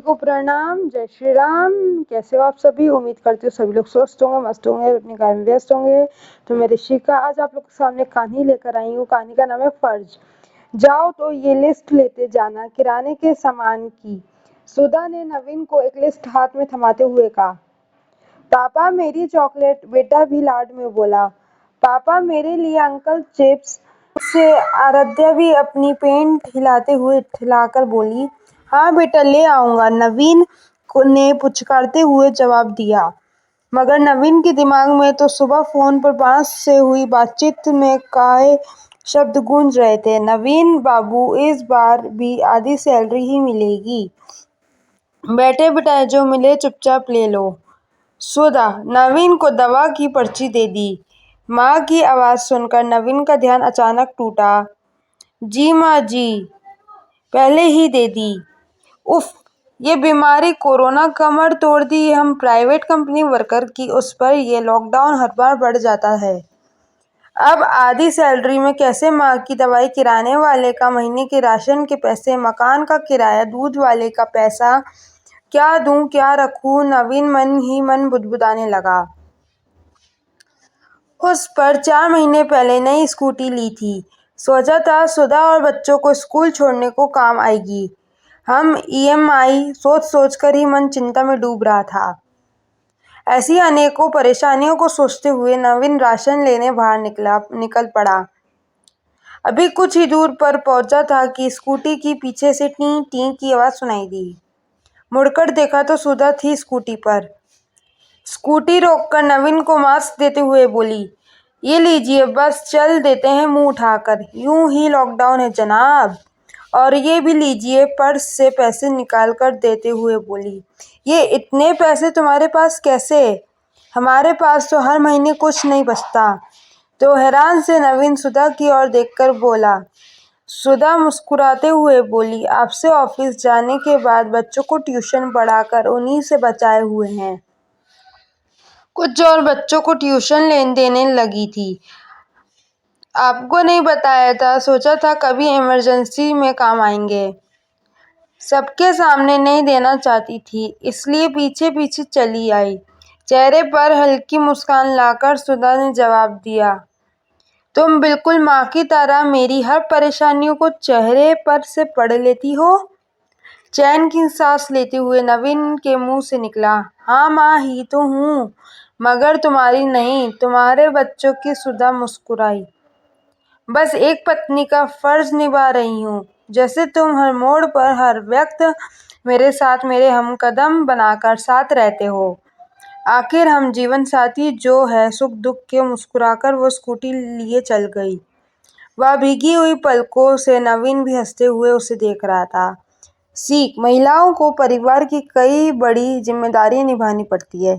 को प्रणाम। जय श्री राम। कैसे हो आप सभी? उम्मीद करती हूँ सभी लोग स्वस्थ होंगे, मस्त होंगे, अपने कार्य में व्यस्त होंगे। तो मैं ऋषिका आज आप लोग के सामने कहानी लेकर आई हूँ। कहानी का नाम है फर्ज। जाओ तो ये लिस्ट लेते जाना किराने के सामान की। सुधा ने नवीन को एक लिस्ट हाथ में थमाते हुए कहा। पापा मेरी चॉकलेट। बेटा भी लाड में बोला। पापा मेरे लिए अंकल चिप्स। उससे आराध्या भी अपनी पेंट हिलाते हुए हिलाकर बोली। हाँ बेटा ले आऊंगा, नवीन ने पुचकारते हुए जवाब दिया। मगर नवीन के दिमाग में तो सुबह फोन पर बांस से हुई बातचीत में काहे शब्द गूंज रहे थे। नवीन बाबू, इस बार भी आधी सैलरी ही मिलेगी। बेटे बिटाए जो मिले चुपचाप ले लो। सुधा नवीन को दवा की पर्ची दे दी। माँ की आवाज सुनकर नवीन का ध्यान अचानक टूटा। जी माँ जी, पहले ही दे दी। उफ, ये बीमारी कोरोना कमर तोड़ दी। हम प्राइवेट कंपनी वर्कर की, उस पर ये लॉकडाउन हर बार बढ़ जाता है। अब आधी सैलरी में कैसे माँ की दवाई, किराने वाले का महीने के राशन के पैसे, मकान का किराया, दूध वाले का पैसा, क्या दूं क्या रखूं? नवीन मन ही मन बुदबुदाने लगा। उस पर 4 महीने पहले नई स्कूटी ली थी। सोचा था सुधा और बच्चों को स्कूल छोड़ने को काम आएगी। हम ईएमआई सोच सोचकर ही मन चिंता में डूब रहा था। ऐसी अनेकों परेशानियों को सोचते हुए नवीन राशन लेने बाहर निकल पड़ा। अभी कुछ ही दूर पर पहुंचा था कि स्कूटी की पीछे से टी टी की आवाज सुनाई दी। मुड़कर देखा तो सुधा थी स्कूटी पर। स्कूटी रोककर नवीन को मास्क देते हुए बोली, ये लीजिए, बस चल देते हैं मुंह उठाकर, यूं ही लॉकडाउन है जनाब। और ये भी लीजिए। पर्स से पैसे निकाल कर देते हुए बोली, ये इतने पैसे तुम्हारे पास कैसे? हमारे पास तो हर महीने कुछ नहीं बचता। तो हैरान से नवीन सुधा की ओर देखकर बोला। सुधा मुस्कुराते हुए बोली, आपसे ऑफिस जाने के बाद बच्चों को ट्यूशन पढ़ाकर उन्हीं से बचाए हुए हैं। कुछ और बच्चों को ट्यूशन देने लगी थी। आपको नहीं बताया था, सोचा था कभी इमरजेंसी में काम आएंगे। सबके सामने नहीं देना चाहती थी, इसलिए पीछे पीछे चली आई। चेहरे पर हल्की मुस्कान लाकर सुधा ने जवाब दिया, तुम बिल्कुल माँ की तरह मेरी हर परेशानियों को चेहरे पर से पढ़ लेती हो। चैन की सांस लेते हुए नवीन के मुंह से निकला, हाँ माँ ही तो हूँ, मगर तुम्हारी नहीं, तुम्हारे बच्चों की। सुधा मुस्कुराई, बस एक पत्नी का फर्ज निभा रही हूँ। जैसे तुम हर मोड़ पर हर वक्त मेरे साथ मेरे हमकदम बनाकर साथ रहते हो। आखिर हम जीवन साथी जो है सुख दुख के। मुस्कुराकर वो स्कूटी लिए चल गई। वह भीगी हुई पलकों से नवीन भी हंसते हुए उसे देख रहा था। सीख, महिलाओं को परिवार की कई बड़ी जिम्मेदारियां निभानी पड़ती है।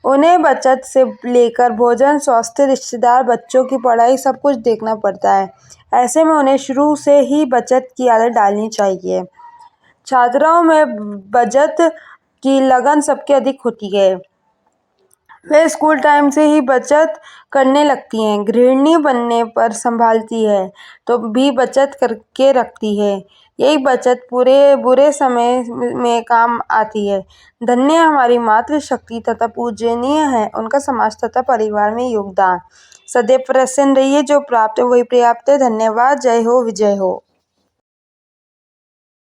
उन्हें बचत से लेकर भोजन, स्वास्थ्य, रिश्तेदार, बच्चों की पढ़ाई सब कुछ देखना पड़ता है। ऐसे में उन्हें शुरू से ही बचत की आदत डालनी चाहिए। छात्राओं में बचत की लगन सबसे अधिक होती है। वे स्कूल टाइम से ही बचत करने लगती हैं। गृहिणी बनने पर संभालती है तो भी बचत करके रखती है। यही बचत पूरे बुरे समय में काम आती है। धन्य हमारी मातृशक्ति तथा पूजनीय है उनका समाज तथा परिवार में योगदान। सदैव प्रसन्न रहिए, जो प्राप्त है वही पर्याप्त है। धन्यवाद। जय हो, विजय हो।